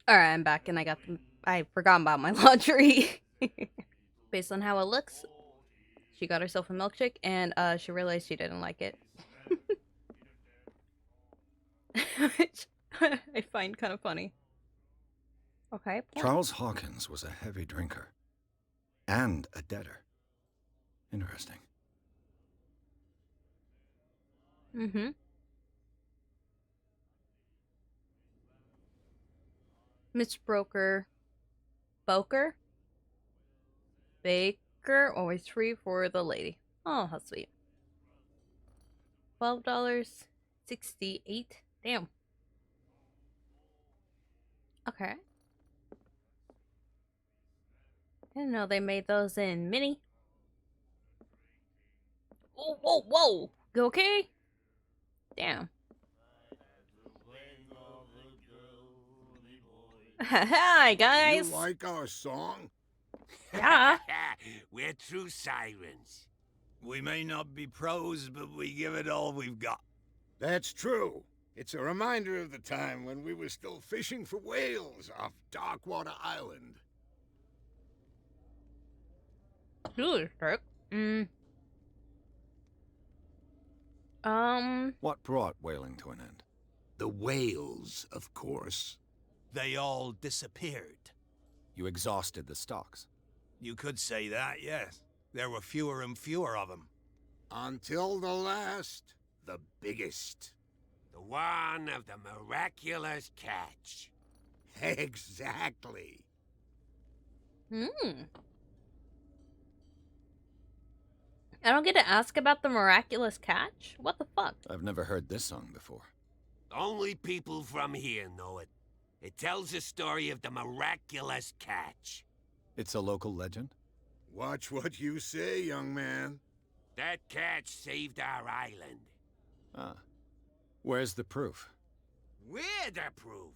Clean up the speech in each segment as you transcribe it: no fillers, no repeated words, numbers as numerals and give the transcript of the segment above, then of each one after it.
Alright, I'm back and I forgot about my laundry. Based on how it looks, she got herself a milkshake and she realized she didn't like it. Which I find kind of funny. Okay, point. Charles Hawkins was a heavy drinker. And a debtor. Interesting. Mm-hmm. Miss Broker. Boker? Baker, always free for the lady. Oh, how sweet. $12.68. Damn. Okay. I didn't know they made those in mini. Whoa, whoa, whoa! You okay? Damn. Hi, You guys. like our song? Yeah. We're true sirens. We may not be pros, but we give it all we've got. That's true. It's a reminder of the time when we were still fishing for whales off Darkwater Island. Dude, Turk. What brought whaling to an end? The whales, of course. They all disappeared. You exhausted the stocks. You could say that, yes. There were fewer and fewer of them. Until the last, the biggest. The one of the miraculous catch. Exactly. I don't get to ask about the miraculous catch? What the fuck? I've never heard this song before. Only people from here know it. It tells the story of the miraculous catch. It's a local legend? Watch what you say, young man. That catch saved our island. Ah. Where's the proof? We're the proof.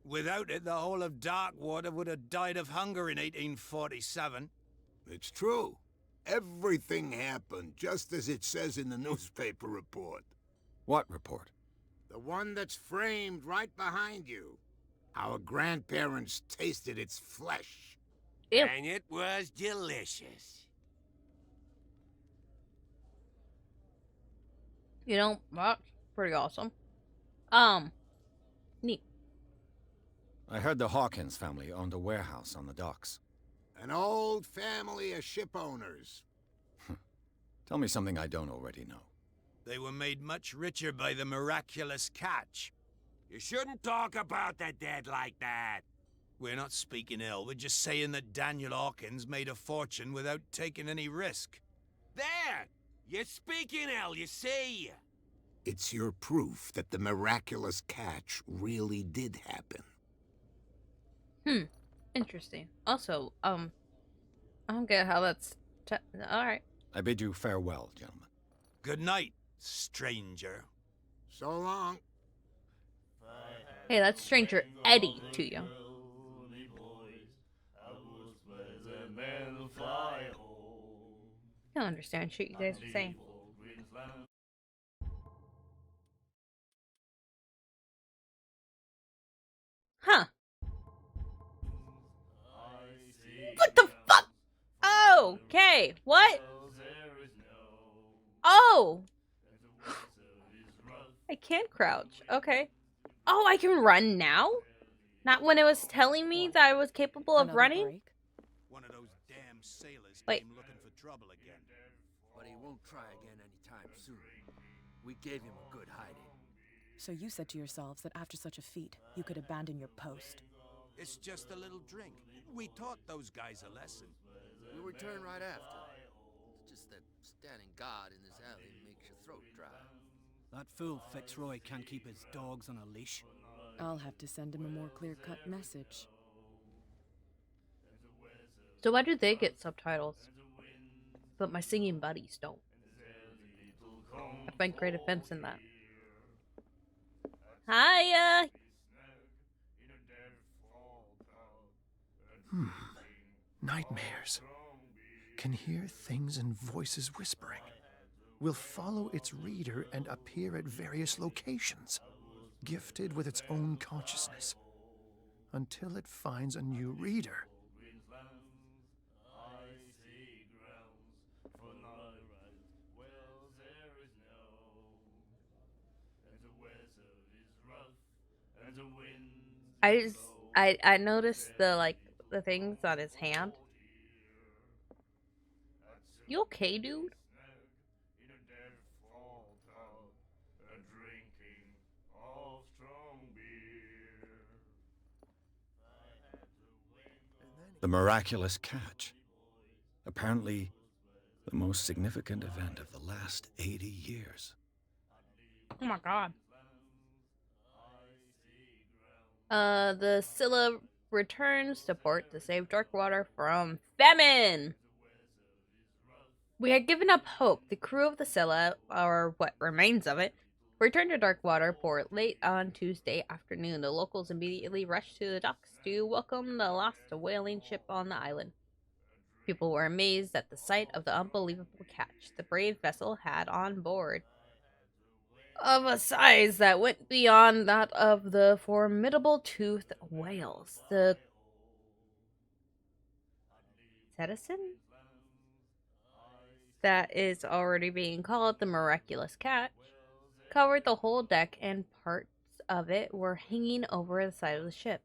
Without it, the whole of Darkwater would have died of hunger in 1847. It's true. Everything happened just as it says in the newspaper report. What report? The one that's framed right behind you. Our grandparents tasted its flesh. Ew. And it was delicious. You know, that's pretty awesome. Neat. I heard the Hawkins family owned a warehouse on the docks. An old family of ship owners. Tell me something I don't already know. They were made much richer by the miraculous catch. You shouldn't talk about the dead like that. We're not speaking ill, we're just saying that Daniel Hawkins made a fortune without taking any risk. There! You're speaking ill, you see. It's your proof that the miraculous catch really did happen. Interesting. Also, I don't get how that's... Alright. I bid you farewell, gentlemen. Good night, stranger. So long. Hey, that's Stranger Eddie to you. I don't understand shit you guys are saying. Huh. What the fuck? Oh, okay. What? Oh! I can't crouch. Okay. Oh, I can run now? Not when it was telling me that I was capable of Another running? break? One of those damn sailors Wait. came looking for trouble again. But he won't try again anytime soon. We gave him a good hiding. So you said to yourselves that after such a feat, you could abandon your post. It's just a little drink. We taught those guys a lesson. We'll return right after. It's just that standing guard in this alley makes your throat dry. That fool Fitzroy can't keep his dogs on a leash. I'll have to send him a more clear-cut message. So why do they get subtitles? But my singing buddies don't. I find great offense in that. Hiya! Nightmares. Can hear things and voices whispering. Will follow its reader and appear at various locations. Gifted with its own consciousness. until it finds a new reader. I just, I noticed the like the things on his hand. You okay, dude? The miraculous catch. Apparently, the most significant event of the last 80 years. Oh my god. The Scylla returns to port to save Darkwater from famine. We had given up hope. The crew of the Scylla, or what remains of it, returned to Darkwater port late on Tuesday afternoon. The locals immediately rushed to the docks to welcome the last whaling ship on the island. People were amazed at the sight of the unbelievable catch the brave vessel had on board, of a size that went beyond that of the formidable toothed whales. The Cetizen? That is already being called the miraculous catch, covered the whole deck, and parts of it were hanging over the side of the ship.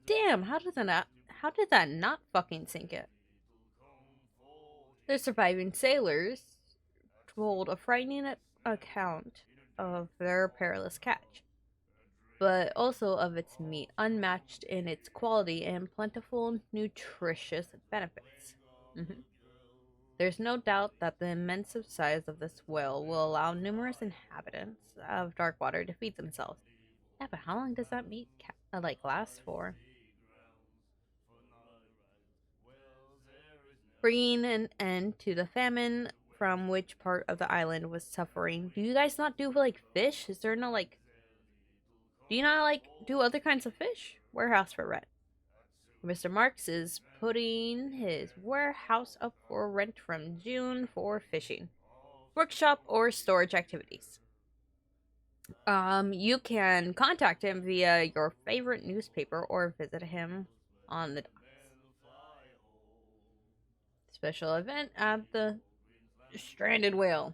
Damn, how did that not fucking sink it? The surviving sailors told a frightening account of their perilous catch, but also of its meat, unmatched in its quality and plentiful nutritious benefits. There's no doubt that the immense size of this whale will allow numerous inhabitants of Darkwater to feed themselves. Yeah, but how long does that meat last for? Bringing an end to the famine from which part of the island was suffering. Do you guys not do like fish? Is there no like? Do you not like do other kinds of fish? Warehouse for rent. Mr. Marks is putting his warehouse up for rent from June for fishing, workshop, or storage activities. You can contact him via your favorite newspaper or visit him on the docks. Special event at the Stranded Whale.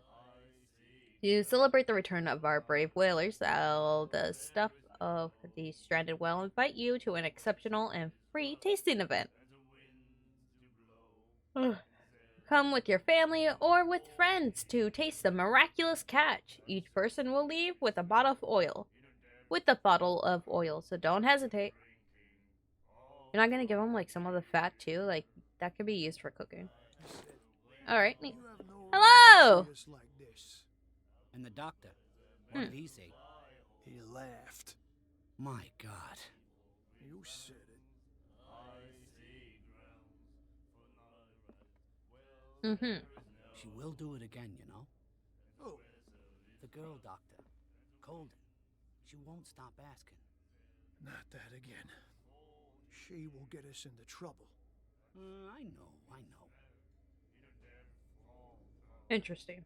To celebrate the return of our brave whalers, all the stuff of the Stranded Whale invite you to an exceptional and free tasting event. Come with your family or with friends to taste the miraculous catch. Each person will leave with a bottle of oil. So don't hesitate. You're not gonna give them like some of the fat too? Like that could be used for cooking. Alright, neat. Hello! And the doctor, what did he say? He laughed. My God. You said it. She will do it again, you know? Oh, The girl doctor, Colden. She won't stop asking. not that again. She will get us into trouble. I know. Interesting.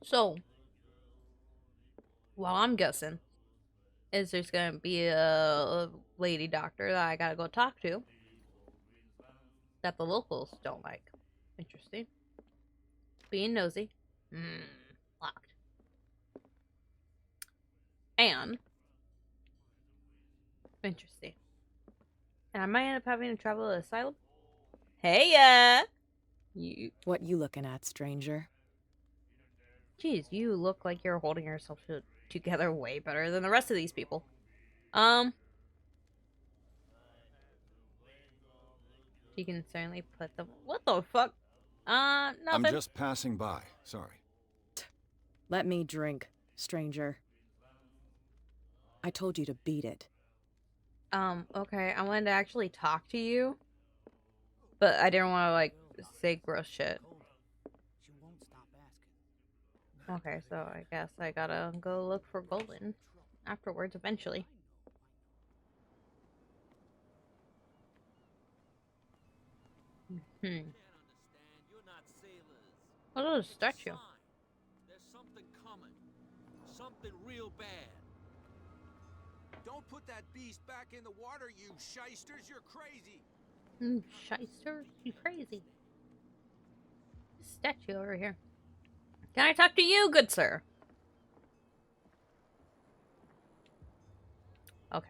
So, well, I'm guessing is there's gonna be a lady doctor that I gotta go talk to that the locals don't like. Interesting. Being nosy. Locked. And interesting. And I might end up having to travel to the asylum. Hey, you. What you looking at, stranger? Jeez, you look like you're holding yourself together way better than the rest of these people. You can certainly put them. What the fuck? Nothing. I'm just passing by. Sorry. Let me drink, stranger. I told you to beat it. Okay. I wanted to actually talk to you, but I didn't want to like say gross shit. She won't stop asking. Okay, so I guess I gotta go look for Golden afterwards eventually. What is a statue? There's something coming. Something real bad. Don't put that beast back in the water, you shysters. You're crazy. Shyster, you crazy. Statue over here. Can I talk to you, good sir? Okay.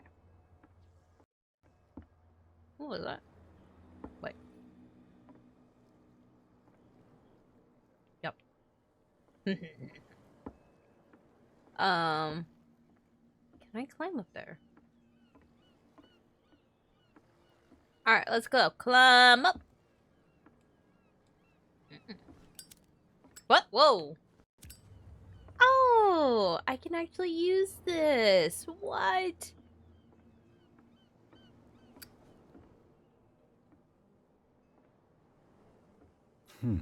What was that? Wait. Yep. Can I climb up there? Alright, let's go. Climb up. What? Whoa. Oh, I can actually use this. What? Hmm.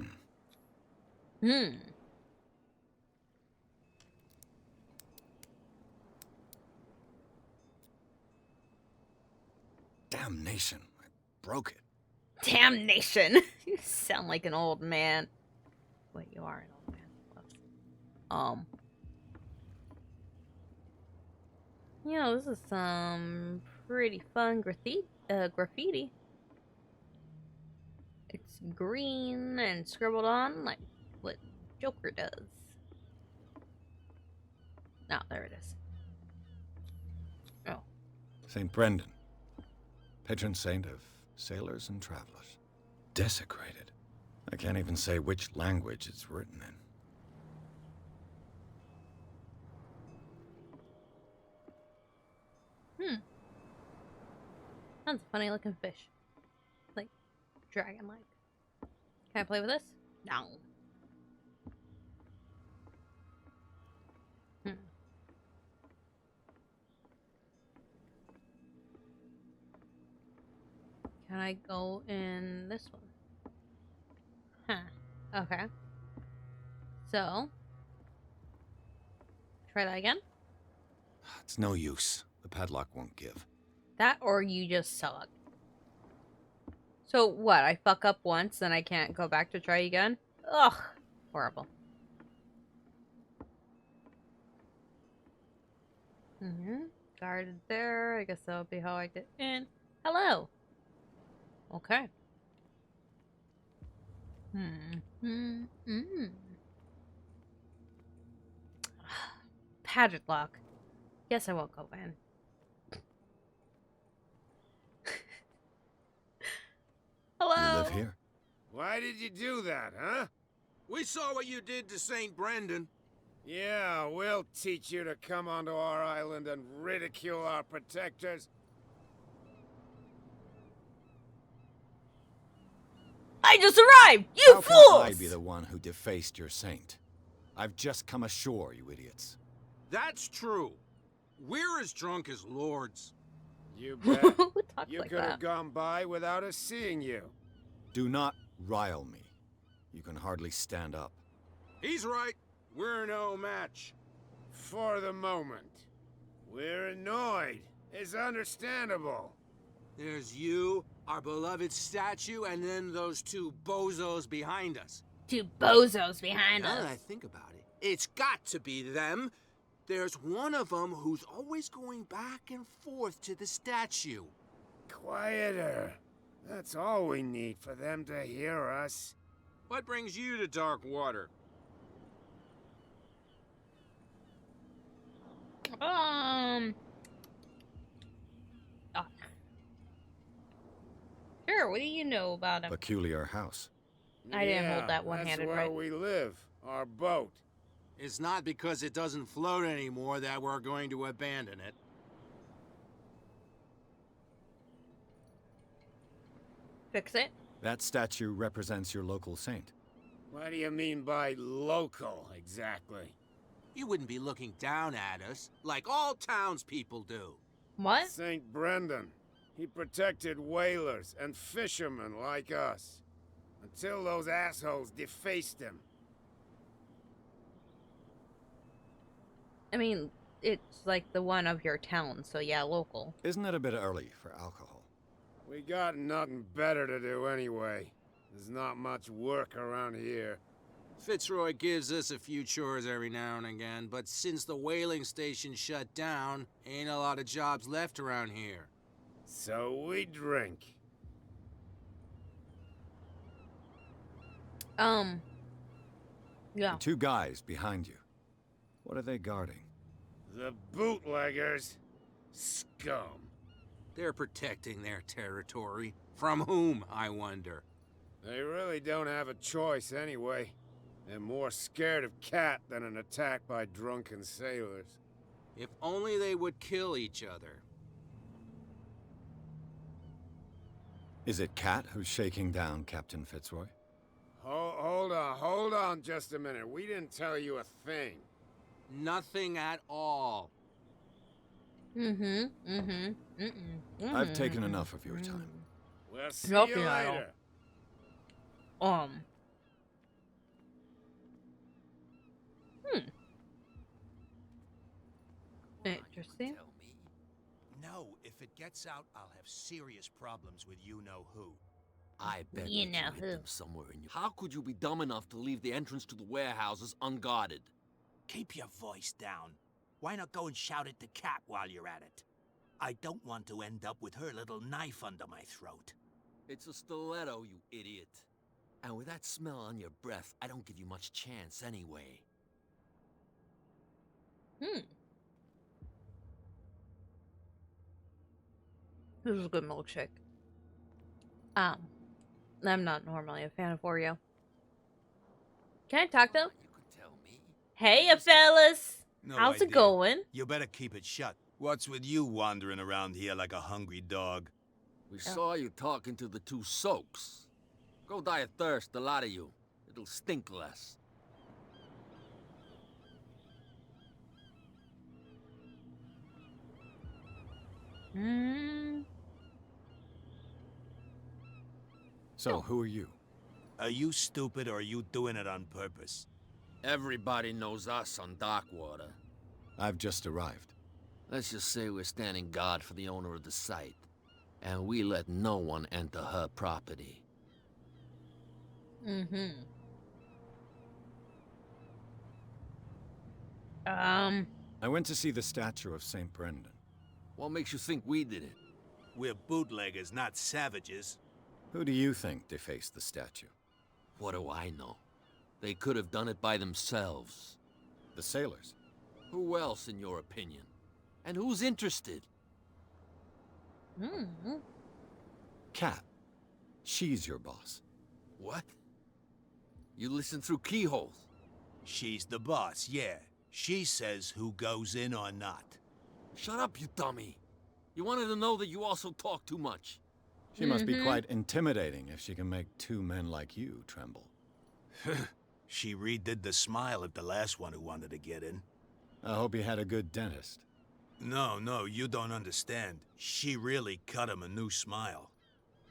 Damnation. I broke it. Damnation. You sound like an old man. Wait, you are an old man. You know, this is some pretty fun graffiti. It's green and scribbled on like what Joker does. Oh, there it is. Oh. St. Brendan, patron saint of sailors and travelers. Desecrated. I can't even say which language it's written in. That's a funny looking fish. Like, dragon-like. Can I play with this? No. Can I go in this one? Huh. Okay. So, try that again? It's no use. The padlock won't give. That or you just suck. So what, I fuck up once and I can't go back to try again? Ugh. Horrible. Guarded there. I guess that'll be how I get in. Hello. Okay. Pageant lock. Guess I won't go in. Hello. You live here? Why did you do that, huh? We saw what you did to St. Brendan. Yeah, we'll teach you to come onto our island and ridicule our protectors. I just arrived! You How fools! can I be the one who defaced your saint? I've just come ashore, you idiots. That's true. We're as drunk as lords. You bet. Who talks You like could that? have gone by without us seeing you. Do not rile me. You can hardly stand up. He's right. We're no match. For the moment. We're annoyed. It's understandable. There's you, our beloved statue, and then those two bozos behind us. Two bozos behind Now us. that I think about it, it's got to be them. There's one of them who's always going back and forth to the statue. Quieter. That's all we need for them to hear us. What brings you to dark water? Oh. Sure, what do you know about him? Peculiar house. I didn't hold that one-handed that's where right. we live. Our boat. It's not because it doesn't float anymore that we're going to abandon it. Fix it. That statue represents your local saint. What do you mean by local, exactly? You wouldn't be looking down at us like all townspeople do. What? St. Brendan. He protected whalers and fishermen like us. Until those assholes defaced him. I mean, it's like the one of your town, so yeah, local. Isn't it a bit early for alcohol? We got nothing better to do anyway. There's not much work around here. Fitzroy gives us a few chores every now and again, but since the whaling station shut down, ain't a lot of jobs left around here. So we drink. Yeah. The two guys behind you. What are they guarding? The bootleggers. Scum. They're protecting their territory. From whom, I wonder? They really don't have a choice anyway. They're more scared of Cat than an attack by drunken sailors. If only they would kill each other. Is it Cat who's shaking down Captain Fitzroy? Hold on just a minute. We didn't tell you a thing. Nothing at all. I've taken enough of your time. We'll see Nothing you at all. later. Interesting. Tell me. No, if it gets out, I'll have serious problems with you-know-who. I bet You that know hid who. them somewhere in your... How could you be dumb enough to leave the entrance to the warehouses unguarded? Keep your voice down. Why not go and shout at the cat while you're at it? I don't want to end up with her little knife under my throat. It's a stiletto, you idiot. And with that smell on your breath, I don't give you much chance anyway. This is a good milkshake. I'm not normally a fan of Oreo. Can I talk to him? You could tell me. Hey, fellas. No How's it idea. going? You better keep it shut. What's with you wandering around here like a hungry dog? We saw you talking to the two soaks. Go die of thirst, the lot of you. It'll stink less. So, who are you? Are you stupid or are you doing it on purpose? Everybody knows us on Darkwater. I've just arrived. Let's just say we're standing guard for the owner of the site. And we let no one enter her property. I went to see the statue of St. Brendan. What makes you think we did it? We're bootleggers, not savages. Who do you think defaced the statue? What do I know? They could have done it by themselves. The sailors. Who else, in your opinion? And who's interested? Cat. She's your boss. What? You listen through keyholes? She's the boss, yeah. She says who goes in or not. Shut up, you dummy. You wanted to know that you also talk too much. She must be quite intimidating if she can make two men like you tremble. She redid the smile at the last one who wanted to get in. I hope he had a good dentist. No, you don't understand. She really cut him a new smile.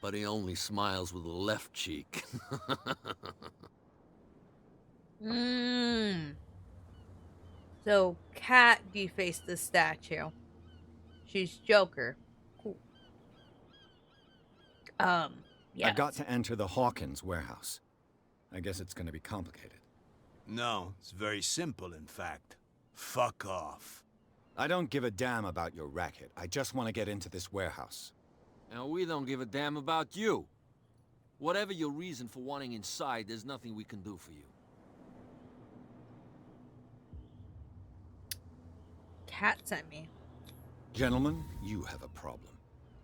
But he only smiles with the left cheek. So, Cat defaced the statue. She's Joker. Cool. Yeah. I've got to enter the Hawkins warehouse. I guess it's going to be complicated. No, it's very simple, in fact. Fuck off. I don't give a damn about your racket. I just want to get into this warehouse. And we don't give a damn about you. Whatever your reason for wanting inside, there's nothing we can do for you. Cat sent me. Gentlemen, you have a problem.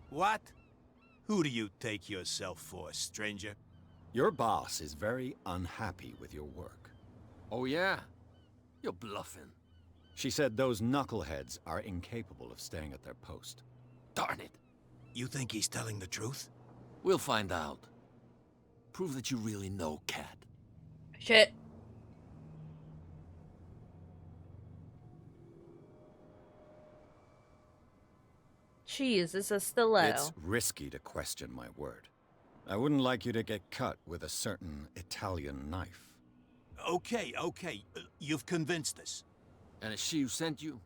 What? Who do you take yourself for, stranger? Your boss is very unhappy with your work. Oh yeah? You're bluffing. She said those knuckleheads are incapable of staying at their post. Darn it. You think he's telling the truth? We'll find out. Prove that you really know Cat. Shit. Jeez, it's a stiletto. It's risky to question my word. I wouldn't like you to get cut with a certain Italian knife. Okay. You've convinced us. And it's she who sent you?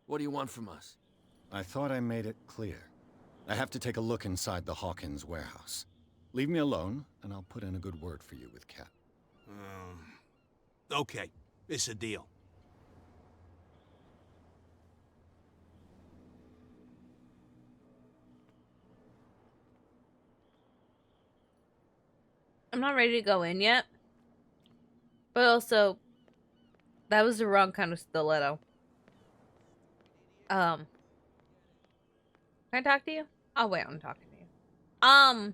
What do you want from us? I thought I made it clear. I have to take a look inside the Hawkins warehouse. Leave me alone, and I'll put in a good word for you with Cat. Okay, it's a deal. I'm not ready to go in yet. But also, that was the wrong kind of stiletto. Can I talk to you? Oh wait, I'm talking to you.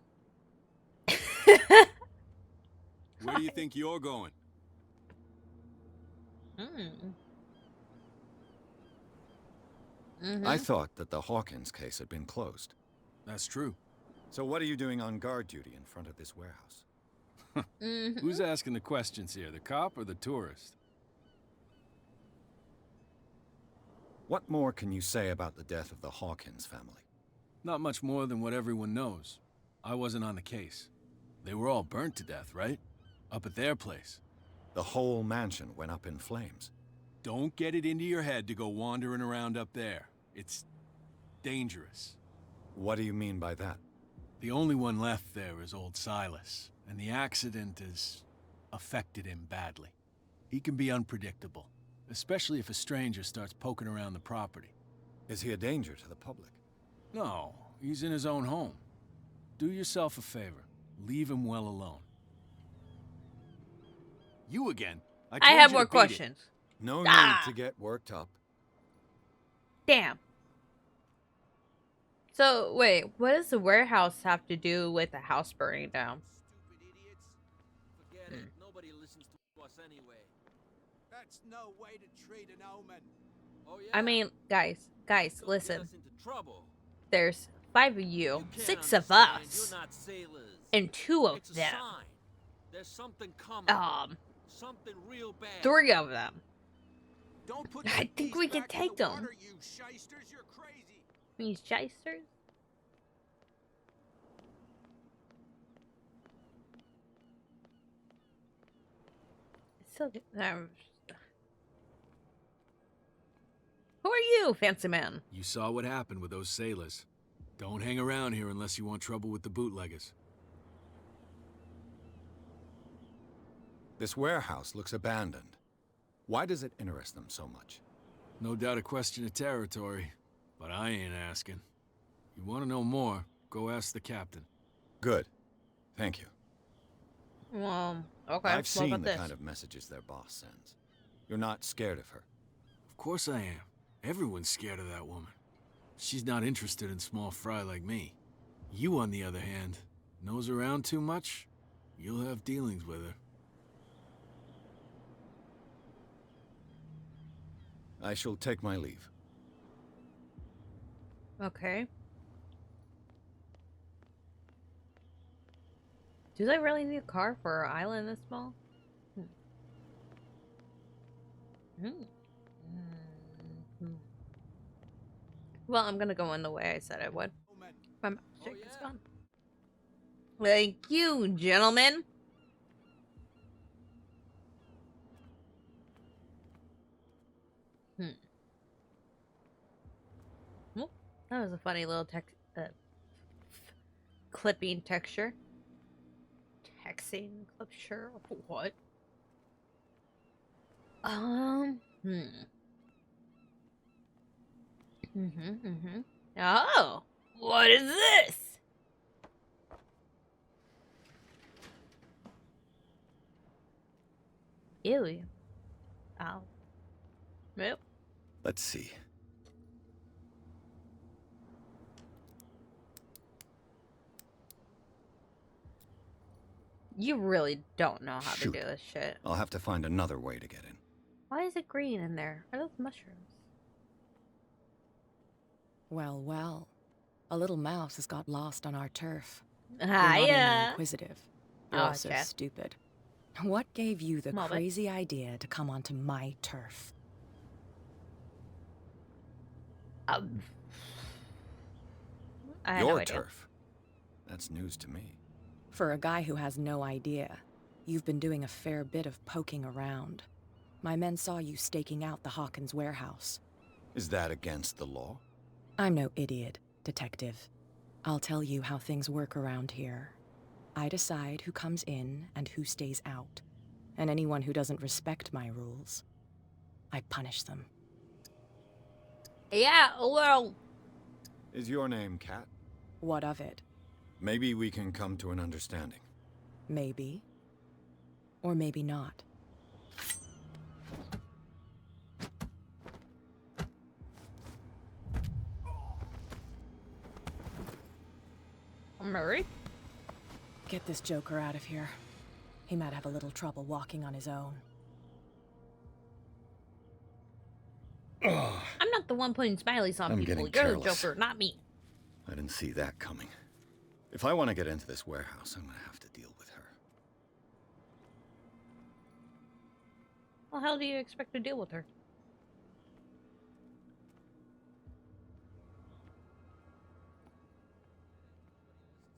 Where do you think you're going? I thought that the Hawkins case had been closed. That's true. So what are you doing on guard duty in front of this warehouse? Who's asking the questions here, the cop or the tourist? What more can you say about the death of the Hawkins family? Not much more than what everyone knows. I wasn't on the case. They were all burnt to death, right? Up at their place. The whole mansion went up in flames. Don't get it into your head to go wandering around up there. It's dangerous. What do you mean by that? The only one left there is old Silas, and the accident has affected him badly. He can be unpredictable, especially if a stranger starts poking around the property. Is he a danger to the public? No, he's in his own home. Do yourself a favor. Leave him well alone. You again? I have more questions. No need to get worked up. Damn. So, wait, what does the warehouse have to do with the house burning down? Stupid idiots. Forget it. Nobody listens to us anyway. That's no way to treat an omen. Oh yeah. I mean, guys, Don't listen. Get us into trouble. There's 5 of you, You can't 6 of understand. us, You're not sailors. and 2 of It's a them. sign. There's something coming. Something real bad. 3 of them. Don't put I that think piece we can back in take the them. water, you shysters. You're crazy. These shysters? So, who are you, fancy man? You saw what happened with those sailors. Don't hang around here unless you want trouble with the bootleggers. This warehouse looks abandoned. Why does it interest them so much? No doubt a question of territory, but I ain't asking. You want to know more, go ask the captain. Good. Thank you. Okay. I've seen the kind of messages their boss sends. You're not scared of her. Of course I am. Everyone's scared of that woman. She's not interested in small fry like me. You, on the other hand, nose around too much, you'll have dealings with her. I shall take my leave. Okay. Do they really need a car for an island this small? Well, I'm gonna go in the way I said I would. My shit is gone. Thank you, gentlemen. Well, that was a funny little clipping texture. Texting clipture? What? Oh, what is this? Ew. Ow. Nope. Let's see. You really don't know how Shoot. to do this shit. I'll have to find another way to get in. Why is it green in there? Are those mushrooms? Well, well. A little mouse has got lost on our turf. You're not only Hiya. inquisitive, you're Oh, also Jeff. stupid. What gave you the Moment. crazy idea to come onto my turf? I had no Your idea. turf. That's news to me. For a guy who has no idea, you've been doing a fair bit of poking around. My men saw you staking out the Hawkins warehouse. Is that against the law? I'm no idiot, detective. I'll tell you how things work around here. I decide who comes in and who stays out. And anyone who doesn't respect my rules, I punish them. Yeah, well... Is your name Cat? What of it? Maybe we can come to an understanding. Maybe. Or maybe not. Murray? Get this joker out of here. He might have a little trouble walking on his own. I'm not the one putting smileys on I'm people. getting You're the careless. Joker, not me. I didn't see that coming. If I want to get into this warehouse, I'm gonna have to deal with her. Well, how do you expect to deal with her?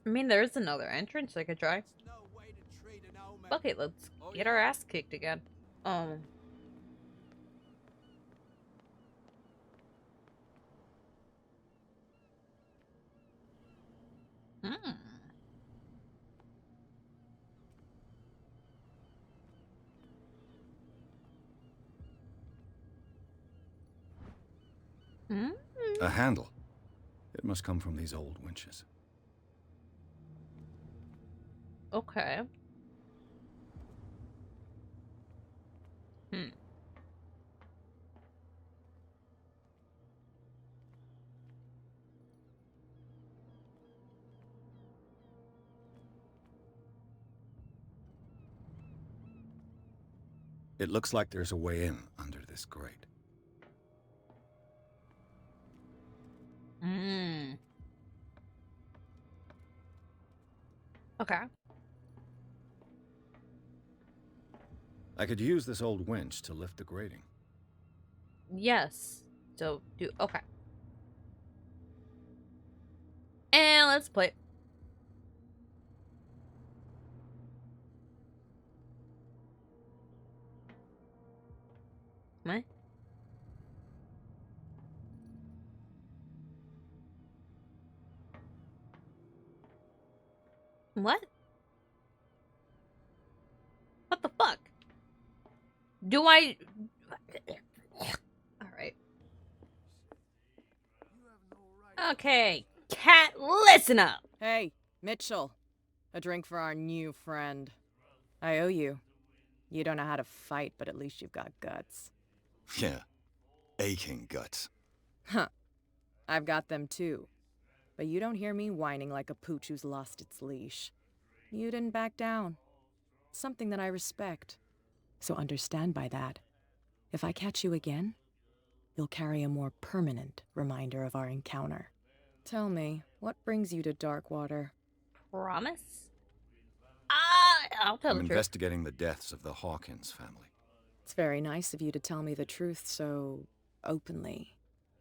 I mean, there is another entrance I could try. Okay, let's get our ass kicked again. Hmm. Hmm? A handle. It must come from these old winches. Okay. Hmm. It looks like there's a way in under this grate. Hmm. Okay. I could use this old winch to lift the grating. Yes. So, okay. And let's play. What? What? What the fuck? Do I... Alright. Okay. Cat, listen up! Hey, Mitchell. A drink for our new friend. I owe you. You don't know how to fight, but at least you've got guts. Yeah. Aching guts. Huh. I've got them too. But you don't hear me whining like a pooch who's lost its leash. You didn't back down. Something that I respect. So understand by that. If I catch you again, you'll carry a more permanent reminder of our encounter. Tell me, what brings you to Darkwater? Promise? I'll tell I'm the truth. investigating the deaths of the Hawkins family. It's very nice of you to tell me the truth so openly.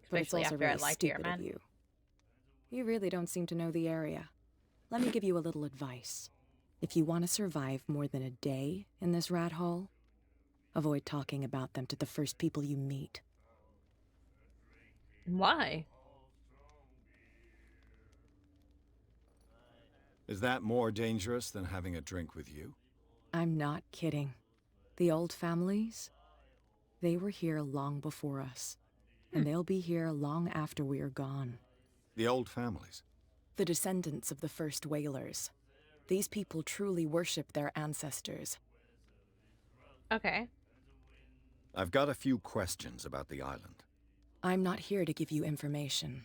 But it's Especially also after I really lied to your stupid of man. you. You really don't seem to know the area. Let me give you a little advice. If you want to survive more than a day in this rat hole, avoid talking about them to the first people you meet. Why? Is that more dangerous than having a drink with you? I'm not kidding. The old families, they were here long before us. And they'll be here long after we're gone. The old families? The descendants of the first whalers. These people truly worship their ancestors. Okay. I've got a few questions about the island. I'm not here to give you information.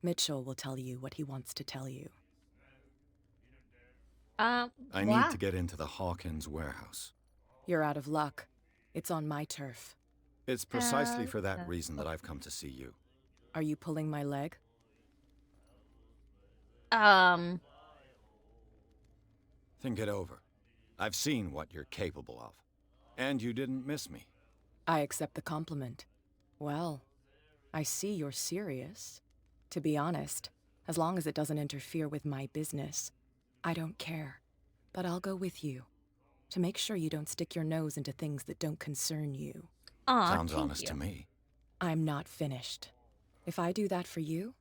Mitchell will tell you what he wants to tell you. I Wow. need to get into the Hawkins warehouse. You're out of luck. It's on my turf. It's precisely for that reason that I've come to see you. Are you pulling my leg? Think it over. I've seen what you're capable of. And you didn't miss me. I accept the compliment. Well, I see you're serious. To be honest, as long as it doesn't interfere with my business, I don't care. But I'll go with you, to make sure you don't stick your nose into things that don't concern you. Aw, Sounds thank honest you. to me. I'm not finished. If I do that for you,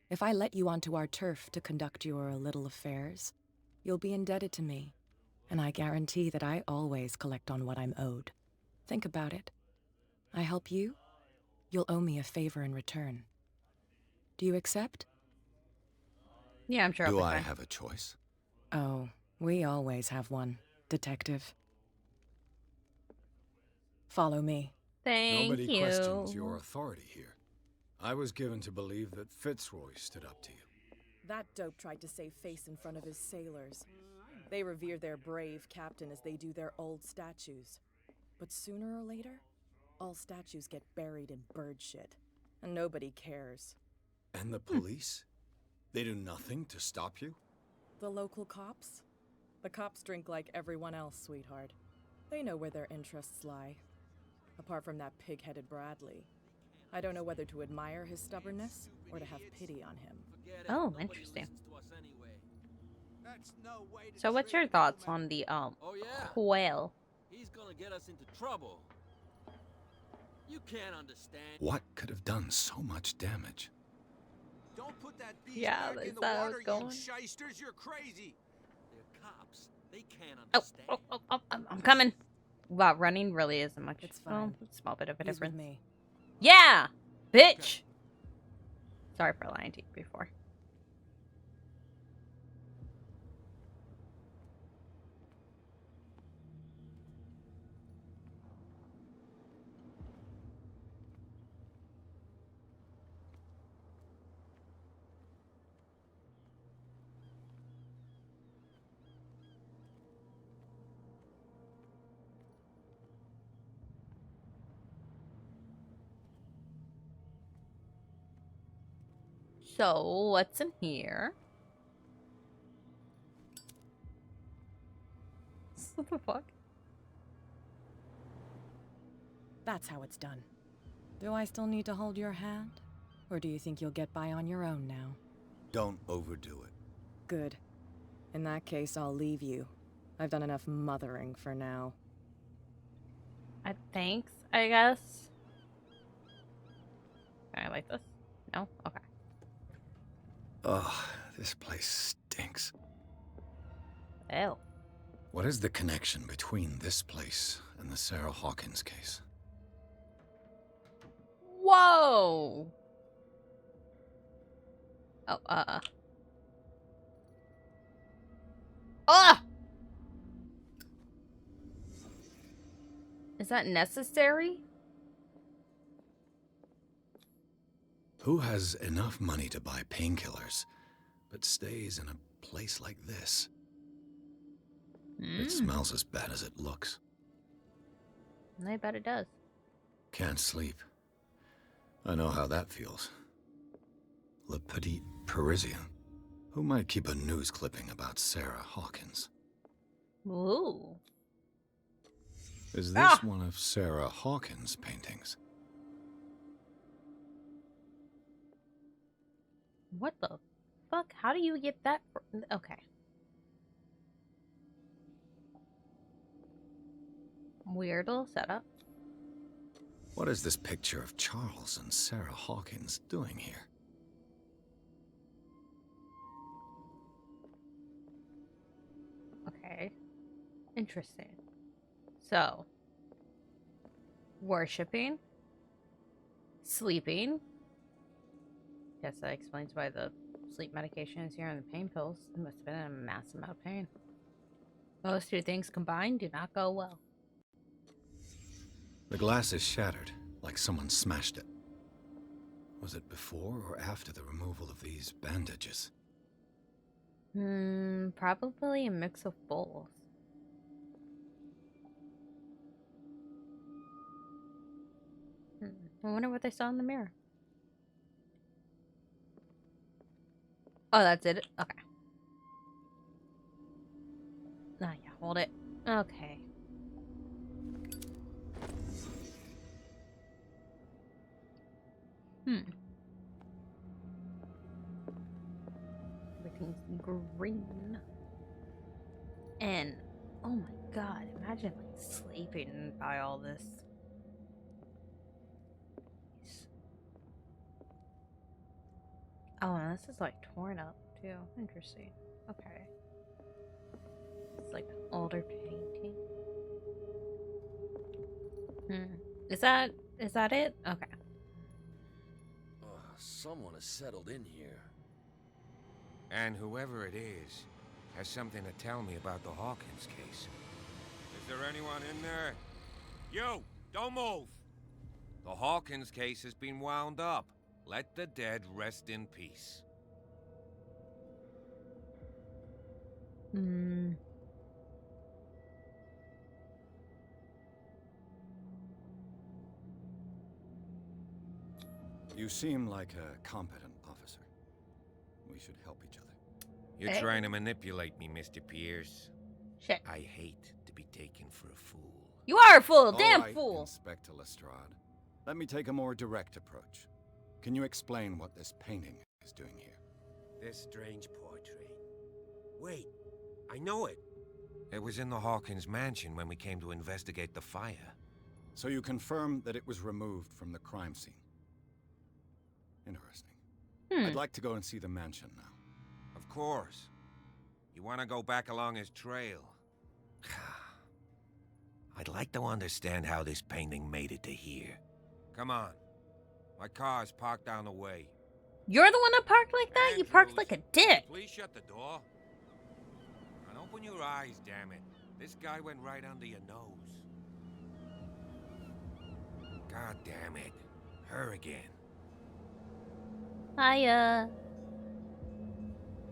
if I let you onto our turf to conduct your little affairs, you'll be indebted to me. And I guarantee that I always collect on what I'm owed. Think about it. I help you, you'll owe me a favor in return. Do you accept? Yeah, I'm sure I'll Do be I fine. have a choice? Oh, we always have one, Detective. Follow me. Thank Nobody questions your you. authority here. I was given to believe that Fitzroy stood up to you. That dope tried to save face in front of his sailors. They revere their brave captain as they do their old statues. But sooner or later, all statues get buried in bird shit. And nobody cares. And the police? They do nothing to stop you? The local cops? The cops drink like everyone else, sweetheart. They know where their interests lie. Apart from that pig-headed Bradley. I don't know whether to admire his stubbornness or to have pity on him. Oh, interesting. That's no way to So what's your treat thoughts human. on the Oh yeah, quail? he's gonna get us into trouble. You can't understand. What could have done so much damage? Don't put that beast Yeah, back in is the that how water, it's you going? shysters. You're crazy. They're cops. They can't Oh, understand. I'm coming. Wow, running really isn't much. It's Well, fine. a small bit of a He's with difference. me. Yeah, bitch. Sorry for lying to you before. So, what's in here? What the fuck? That's how it's done. Do I still need to hold your hand? Or do you think you'll get by on your own now? Don't overdo it. Good. In that case, I'll leave you. I've done enough mothering for now. Thanks, I guess. Can I like this? No? Okay. Ugh, this place stinks. Ew. What is the connection between this place and the Sarah Hawkins case? Whoa! Oh, Ah! Is that necessary? Who has enough money to buy painkillers, but stays in a place like this? It smells as bad as it looks. I bet it does. Can't sleep. I know how that feels. Le Petit Parisien. Who might keep a news clipping about Sarah Hawkins? Ooh. Is this one of Sarah Hawkins' paintings? What the fuck? How do you get that? Okay. Weird little setup. What is this picture of Charles and Sarah Hawkins doing here? Okay. Interesting. So, worshipping, sleeping. Guess that explains why the sleep medication is here and the pain pills. It must have been a massive amount of pain. Those two things combined do not go well. The glass is shattered, like someone smashed it. Was it before or after the removal of these bandages? Probably a mix of both. I wonder what they saw in the mirror. Oh, that's it? Okay. Ah, yeah, hold it. Okay. Everything's green. And, oh my god, imagine like sleeping by all this. Oh, and this is like torn up too. Interesting. Okay. like an older painting. Is that it? Okay. Someone has settled in here. And whoever it is has something to tell me about the Hawkins case. Is there anyone in there? You! Don't move! The Hawkins case has been wound up. Let the dead rest in peace. You seem like a competent officer. We should help each other. You're trying to manipulate me, Mr. Pierce. Shit. I hate to be taken for a fool. You are a fool! All Damn right, fool! Inspector Lestrade. Let me take a more direct approach. Can you explain what this painting is doing here? This strange portrait. Wait, I know it. It was in the Hawkins mansion when we came to investigate the fire. So you confirm that it was removed from the crime scene? Interesting. I'd like to go and see the mansion now. Of course. You want to go back along his trail? I'd like to understand how this painting made it to here. Come on. My car's parked down the way. You're the one that parked like that? You parked like a dick. Please shut the door. And open your eyes, damn it. This guy went right under your nose. God damn it. Her again. Hiya.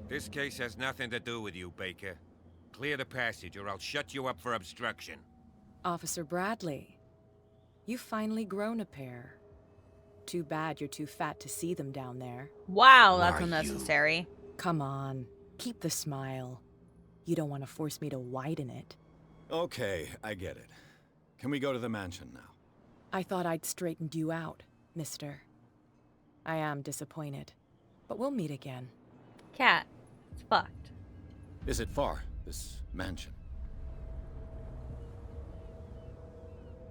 This case has nothing to do with you, Baker. Clear the passage or I'll shut you up for obstruction. Officer Bradley, you've finally grown a pair. Too bad you're too fat to see them down there. Wow, that's unnecessary. Come on, keep the smile. You don't want to force me to widen it. Okay, I get it. Can we go to the mansion now? I thought I'd straightened you out, mister. I am disappointed, but we'll meet again. Cat, it's fucked. Is it far, this mansion?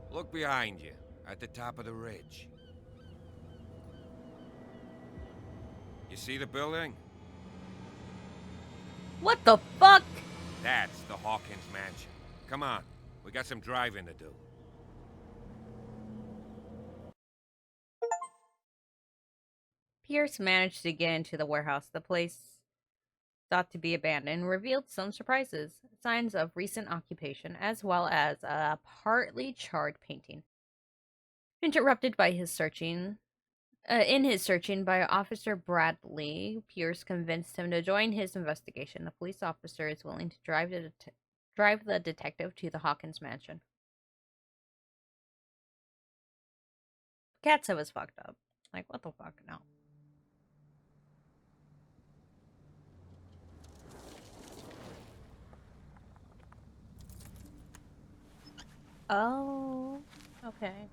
Look behind you, at the top of the ridge. You see the building? What the fuck? That's the Hawkins mansion. Come on, we got some driving to do. Pierce managed to get into the warehouse. The place, thought to be abandoned, revealed some surprises, signs of recent occupation, as well as a partly charred painting. Interrupted by his searching, by Officer Bradley, Pierce convinced him to join his investigation. The police officer is willing to drive the detective to the Hawkins mansion. Katsa was fucked up. Like, what the fuck? No. Oh, okay.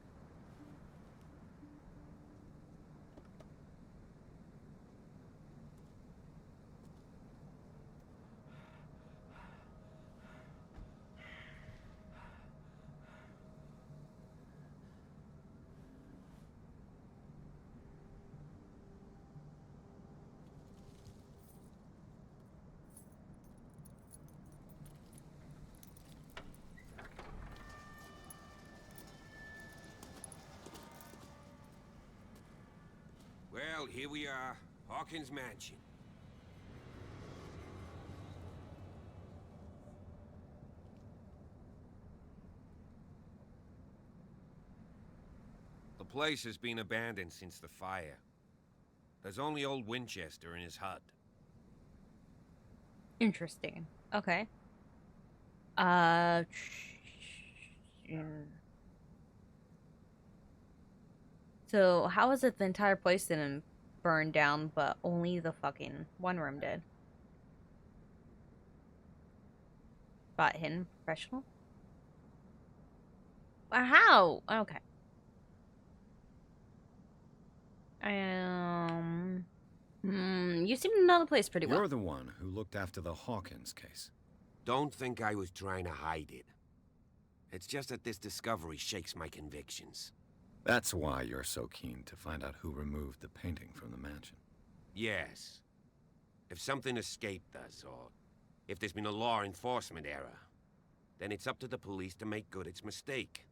Well, here we are, Hawkins mansion. The place has been abandoned since the fire. There's only old Winchester in his hut. Interesting. Okay. So how is it the entire place didn't burn down, but only the fucking one room did? Spot hidden professional? How? Okay. You seem to know the place pretty well. You're the one who looked after the Hawkins case. Don't think I was trying to hide it. It's just that this discovery shakes my convictions. That's why you're so keen to find out who removed the painting from the mansion. Yes. If something escaped us, or if there's been a law enforcement error, then it's up to the police to make good its mistake.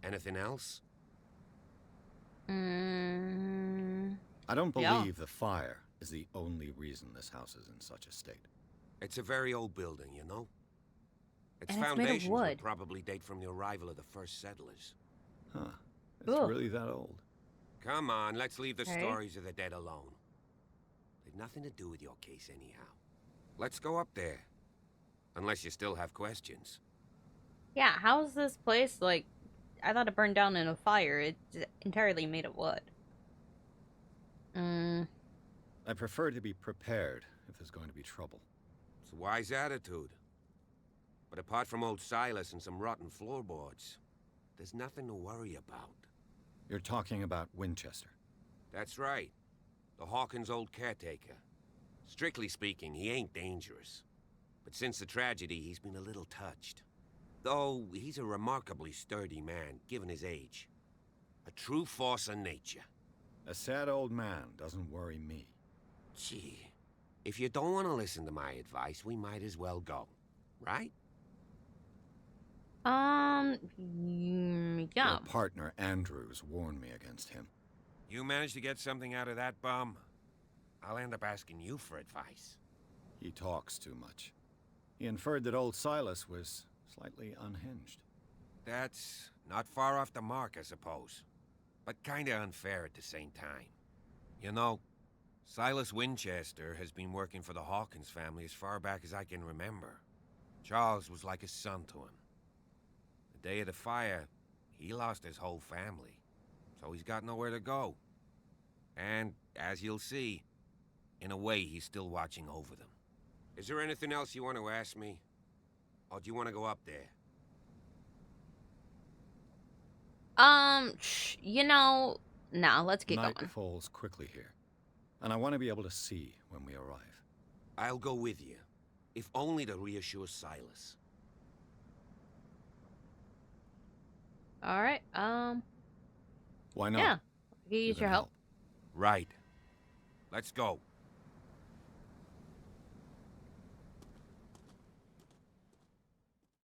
Anything else? I don't Yeah. believe the fire is the only reason this house is in such a state. It's a very old building, you know? Its And it's made of foundations would wood. probably date from the arrival of the first settlers. Huh. It's Ugh. really that old. Come on, let's leave the Okay. stories of the dead alone. They've nothing to do with your case anyhow. Let's go up there. Unless you still have questions. Yeah, how is this place like? I thought it burned down in a fire. It's entirely made of wood. I prefer to be prepared if there's going to be trouble. It's a wise attitude. But apart from old Silas and some rotten floorboards, there's nothing to worry about. You're talking about Winchester. That's right. The Hawkins' old caretaker. Strictly speaking, he ain't dangerous. But since the tragedy, he's been a little touched. Though, he's a remarkably sturdy man, given his age. A true force of nature. A sad old man doesn't worry me. Gee, if you don't want to listen to my advice, we might as well go. Right? Yeah. Your partner, Andrews, warned me against him. You manage to get something out of that bum, I'll end up asking you for advice. He talks too much. He inferred that old Silas was slightly unhinged. That's not far off the mark, I suppose. But kinda unfair at the same time. You know, Silas Winchester has been working for the Hawkins family as far back as I can remember. Charles was like a son to him. The day of the fire, he lost his whole family. So he's got nowhere to go. And, as you'll see, in a way he's still watching over them. Is there anything else you want to ask me? Or do you want to go up there? You know, nah, let's get Night going. falls quickly here, and I want to be able to see when we arrive. I'll go with you, if only to reassure Silas. All right. Why not? Yeah. I could use Even your help. Right. Let's go.